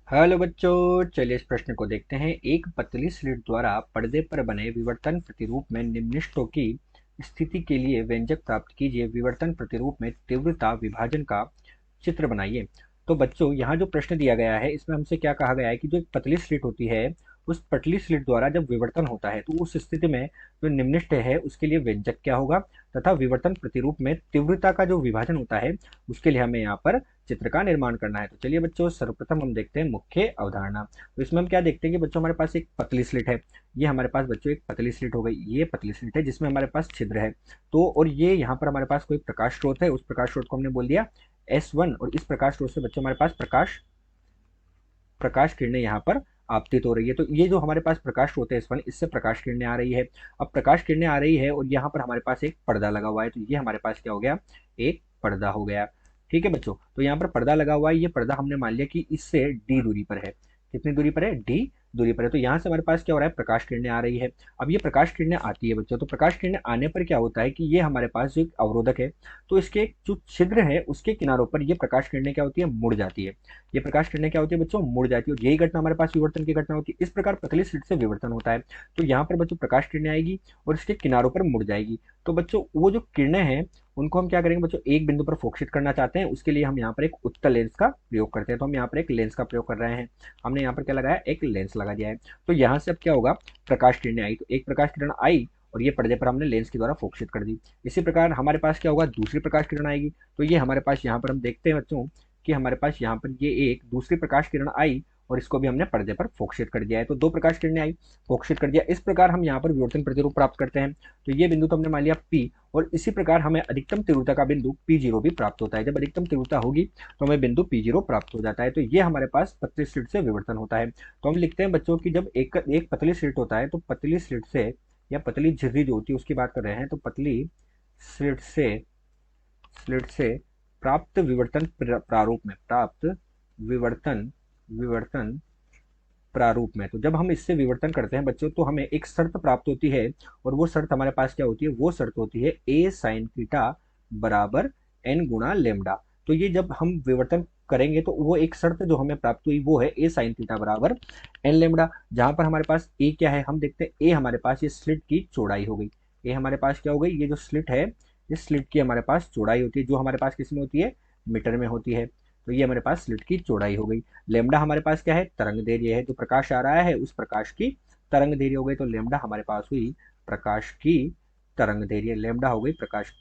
Hello बच्चों, चलिए इस प्रश्न को देखते हैं। एक पतली स्लिट द्वारा पर्दे पर बने विवर्तन प्रतिरूप में निम्नलिखितों की स्थिति के लिए व्यंजक प्राप्त कीजिए। विवर्तन प्रतिरूप में तीव्रता विभाजन का चित्र बनाइए। तो बच्चों, यहाँ जो प्रश्न दिया गया है इसमें हमसे क्या कहा गया है कि जो एक पतली स्लिट होती है, उस पतली स्लिट द्वारा जब विवर्तन होता है तो उस स्थिति में जो निम्नलिखित है उसके लिए व्यंजक क्या होगा, तथा विवर्तन प्रतिरूप में तीव्रता का जो विभाजन होता है उसके लिए हमें यहाँ पर चित्र का निर्माण करना है। तो चलिए बच्चों, सर्वप्रथम हम देखते हैं मुख्य अवधारणा। तो इसमें हम क्या देखते हैं कि बच्चों हमारे पास एक पतली स्लिट है। ये हमारे पास बच्चों एक पतली स्लिट हो गई। ये पतली स्लिट है जिसमें हमारे पास छिद्र है। तो और ये यहाँ पर हमारे पास कोई प्रकाश स्रोत है, उस प्रकाश स्रोत को हमने बोल दिया S1। और इस प्रकाश स्रोत से बच्चों हमारे पास प्रकाश प्रकाश किरणें यहाँ पर आपतित हो रही है। तो ये जो हमारे पास प्रकाश स्रोत है S1, इससे प्रकाश किरणें आ रही है। अब प्रकाश किरणें आ रही है और यहाँ पर हमारे पास एक पर्दा लगा हुआ है। तो ये हमारे पास क्या हो गया, एक पर्दा हो गया। ठीक है बच्चों, तो यहाँ पर पर्दा लगा हुआ है। ये पर्दा हमने मान लिया कि इससे D दूरी पर है। कितनी दूरी पर है, D दूरी पर है। तो यहाँ से हमारे पास क्या हो रहा है, प्रकाश किरणें आ रही है। अब ये प्रकाश किरणें आती है बच्चों, तो प्रकाश किरणें आने पर क्या होता है कि ये हमारे पास जो एक अवरोधक है, तो इसके जो छिद्र है उसके किनारों पर ये प्रकाश किरणें क्या होती है, मुड़ जाती है। ये प्रकाश किरणें क्या होती है बच्चों, मुड़ जाती है। और यही घटना हमारे पास विवर्तन की घटना होती है। इस प्रकार पतली स्लिट से विवर्तन होता है। तो यहाँ पर बच्चों प्रकाश किरणें आएगी और इसके किनारों पर मुड़ जाएगी। तो बच्चों वो जो किरणें हैं उनको हम क्या करेंगे बच्चों, एक बिंदु पर फोकसित करना चाहते हैं। उसके लिए हम यहाँ पर एक उत्तल लेंस का प्रयोग करते हैं। तो हम यहाँ पर एक लेंस का प्रयोग कर रहे हैं। हमने यहाँ पर क्या लगाया, एक लेंस लगा दिया है। तो यहाँ से अब क्या होगा, प्रकाश किरणें आई। तो एक प्रकाश किरण आई और ये पर्दे पर हमने लेंस के द्वारा फोकसित कर दी। इसी प्रकार हमारे पास क्या होगा, दूसरी प्रकाश किरण आएगी। तो ये हमारे पास यहाँ पर हम देखते हैं बच्चों कि हमारे पास यहाँ पर ये एक दूसरी प्रकाश किरण आई और इसको भी हमने पर्दे पर फोकसित कर दिया है। तो दो प्रकाश किरणें आई, फोकसित कर दिया। इस प्रकार हम यहाँ पर विवर्तन प्रतिरूप प्राप्त करते हैं। तो ये बिंदु तो हमने मान लिया P। और इसी प्रकार हमें अधिकतम तीव्रता का बिंदु P0 भी प्राप्त होता है। जब अधिकतम तीव्रता होगी तो हमें बिंदु P0 प्राप्त हो जाता है। तो ये हमारे पास पतली स्लिट से विवर्तन होता है। तो हम लिखते हैं बच्चों की जब एक पतली स्लिट होता है तो पतली स्लिट से या पतली झिर्री जो होती है उसकी बात कर रहे हैं, तो पतली स्लिट से स्लिट से प्राप्त विवर्तन प्रारूप में, प्राप्त विवर्तन विवर्तन प्रारूप में, तो जब हम इससे विवर्तन करते हैं बच्चों तो हमें एक शर्त प्राप्त होती है। और वो शर्त हमारे पास क्या होती है, वो शर्त होती है A sin थीटा बराबर n गुणा लेमडा। तो ये जब हम विवर्तन करेंगे तो वो एक शर्त जो हमें प्राप्त हुई वो है A sin थीटा बराबर n लेमडा। जहां पर हमारे पास A क्या है, हम देखते हैं A हमारे पास ये स्लिट की चौड़ाई हो गई। A हमारे पास क्या हो गई, ये जो स्लिट है इस स्लिट की हमारे पास चौड़ाई होती है, जो हमारे पास किस में होती है, मीटर में होती है। तो ये हमारे पास स्लिट की चौड़ाई हो गई। लेमडा हमारे पास क्या है, तरंग दैर्घ्य है। जो प्रकाश आ रहा है उस प्रकाश की तरंग दैर्घ्य हो गई। तो लेमडा हमारे पास हुई प्रकाश की तरंग दैर्घ्य। लेमडा हो गई प्रकाश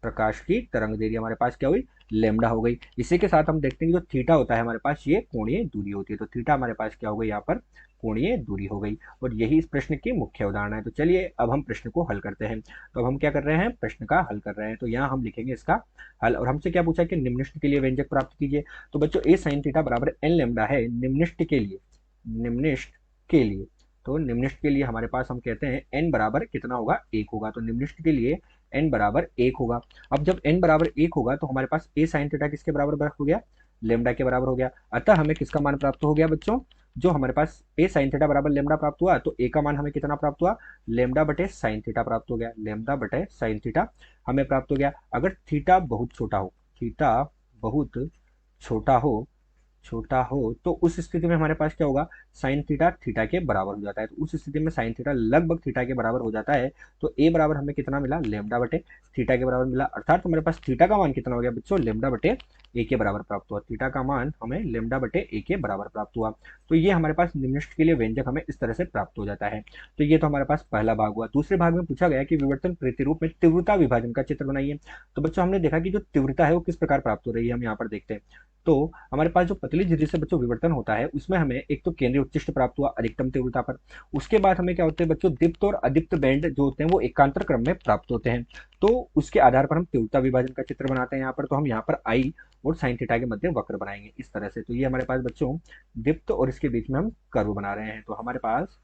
प्रकाश की तरंग दैर्घ्य हमारे पास क्या हुई, लेमडा हो गई। इसी के साथ हम देखते हैं कि जो थीटा होता है हमारे पास ये कोणीय दूरी होती है। तो थीटा हमारे पास क्या हो गई, यहाँ पर कोणीय दूरी हो गई। और यही इस प्रश्न की मुख्य उदाहरण है। तो चलिए अब हम प्रश्न को हल करते हैं। तो अब हम क्या कर रहे हैं, प्रश्न का हल कर रहे हैं। तो यहाँ हम लिखेंगे इसका हल। और हमसे क्या पूछा कि निम्नलिखित के लिए व्यंजक प्राप्त कीजिए। तो बच्चों A sin थीटा बराबर n लेमडा है। निम्नलिखित के लिए, निम्नलिखित के लिए, तो निम्नलिखित के लिए हमारे पास हम कहते हैं n बराबर कितना होगा, 1 होगा। तो निम्नलिखित के लिए n बराबर 1 होगा। अब जब n बराबर 1 होगा तो हमारे पास A sin थीटा किसके बराबर हो गया, लेमडा के बराबर हो गया। अतः हमें किसका मान प्राप्त हो गया बच्चों, जो हमारे पास A sin थीटा बराबर लेमडा प्राप्त हुआ तो A का मान हमें कितना प्राप्त हुआ, लेमडा बटे साइन थीटा प्राप्त हो गया। लेमडा बटे साइन थीटा हमें प्राप्त हो गया। अगर थीटा बहुत छोटा हो, थीटा बहुत छोटा हो तो उस स्थिति में हमारे पास क्या होगा, साइन थीटा थीटा के बराबर हो जाता है। तो उस स्थिति में साइन थीटा लगभग थीटा के बराबर हो जाता है। तो ए बराबर हमें कितना मिला, लेमडा बटे थीटा के बराबर मिला। अर्थात हमारे पास थीटा का मान कितना हो गया बच्चों, लेमडा बटे ए के बराबर प्राप्त हुआ। थीटा का मान हमें लेमडा बटे ए के बराबर प्राप्त हुआ। तो ये हमारे पास निम्नलिखित के लिए व्यंजक हमें इस तरह से प्राप्त हो जाता है। तो ये तो हमारे पास पहला भाग हुआ। दूसरे भाग में पूछा गया कि विवर्तन प्रतिरूप में तीव्रता विभाजन का चित्र बनाइए। तो बच्चों हमने देखा कि जो तीव्रता है वो किस प्रकार प्राप्त हो रही है, हम यहाँ पर देखते हैं। तो हमारे पास जो पतली झिर्री से बच्चों विवर्तन होता है उसमें हमें एक तो केंद्रीय उच्चिष्ट प्राप्त हुआ अधिकतम तीव्रता पर। उसके बाद हमें क्या होते हैं बच्चों, दीप्त और अदीप्त बैंड जो होते हैं वो एकांतर क्रम में प्राप्त होते हैं। तो उसके आधार पर हम तीव्रता विभाजन का चित्र बनाते हैं यहाँ पर। तो हम यहाँ पर आई और साइन थीटा के मध्य वक्र बनाएंगे इस तरह से। तो ये हमारे पास बच्चों दीप्त और इसके बीच में हम कर्व बना रहे हैं। तो हमारे पास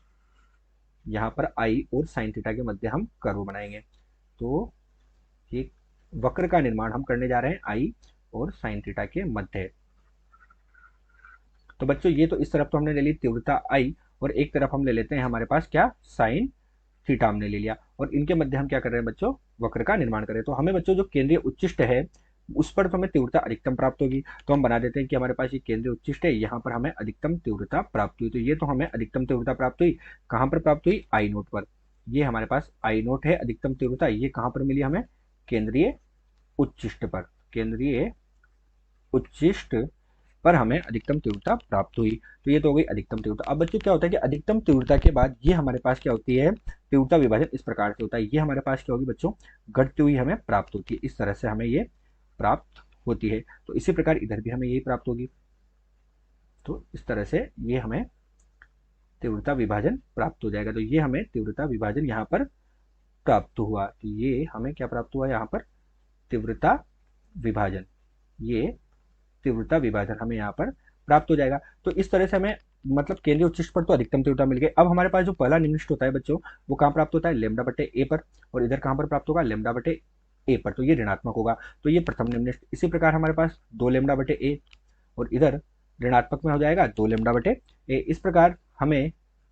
यहाँ पर आई और साइन थीटा के मध्य हम कर्व बनाएंगे। तो एक वक्र का निर्माण हम करने जा रहे हैं आई और साइन थीटा के मध्य। तो बच्चों ये तो इस तरफ तो हमने ले ली तीव्रता आई और एक तरफ हम ले लेते हैं हमारे पास क्या, साइन थीटा हमने ले लिया। और इनके मध्य हम क्या कर रहे हैं बच्चों, वक्र का निर्माण करें। तो हमें बच्चों जो केंद्रीय उच्चिष्ट है उस पर तो हमें तीव्रता अधिकतम प्राप्त होगी। तो हम बना देते हैं कि हमारे पास ये केंद्रीय उच्चिष्ट है, यहाँ पर हमें अधिकतम तीव्रता प्राप्त हुई। तो ये तो हमें अधिकतम तीव्रता प्राप्त हुई, कहाँ पर प्राप्त हुई, आई नोट पर। ये हमारे पास आई नोट है अधिकतम तीव्रता, ये कहाँ पर मिली हमें, केंद्रीय उच्चिष्ट पर। केंद्रीय उच्चिष्ट पर हमें अधिकतम तीव्रता प्राप्त हुई। तो ये तो हो गई अधिकतम तीव्रता। अब बच्चों क्या होता है कि अधिकतम तीव्रता के बाद ये हमारे पास क्या होती है, तीव्रता विभाजन इस प्रकार से होता है। ये हमारे पास क्या होगी बच्चों, घटती हुई हमें प्राप्त होती है, इस तरह से हमें ये प्राप्त होती है। तो इसी प्रकार इधर भी हमें यही प्राप्त होगी। तो इस तरह से ये हमें तीव्रता विभाजन प्राप्त हो जाएगा। तो ये हमें तीव्रता विभाजन यहाँ पर प्राप्त हुआ। तो ये हमें क्या प्राप्त हुआ यहाँ पर, तीव्रता विभाजन। ये तीव्रता विभाजन हमें यहाँ पर प्राप्त हो जाएगा। तो इस तरह से हमें मतलब केंद्रीय उच्चिष्ट पर तो अधिकतम तीव्रता मिल गई। अब हमारे पास जो पहला निम्निष्ठ होता है बच्चों, वो कहाँ प्राप्त होता है, लेमडा बटे ए पर, और इधर कहाँ पर प्राप्त होगा, लेमडा बटे ए पर। तो ये ऋणात्मक होगा। तो ये प्रथम निम्निष्ठ। इसी प्रकार हमारे पास दो लेमडा बटे ए, और इधर ऋणात्मक में हो जाएगा दो लेमडा बटे ए। इस प्रकार हमें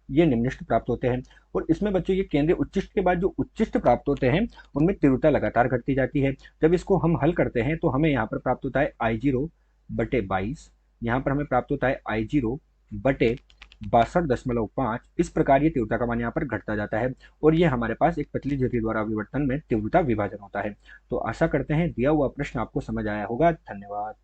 ये निम्निष्ठ प्राप्त होते हैं। और इसमें बच्चों ये केंद्रीय उच्चिष्ट के बाद जो उच्चिष्ट प्राप्त होते हैं उनमें तीव्रता लगातार घटती जाती है। जब इसको हम हल करते हैं तो हमें यहाँ पर प्राप्त होता है I0 बटे 22, यहाँ पर हमें प्राप्त होता है I0 बटे 62.5। इस प्रकार ये तीव्रता का मान यहाँ पर घटता जाता है, और ये हमारे पास एक पतली झिर्री द्वारा विवर्तन में तीव्रता विभाजन होता है। तो आशा करते हैं दिया हुआ प्रश्न आपको समझ आया होगा। धन्यवाद।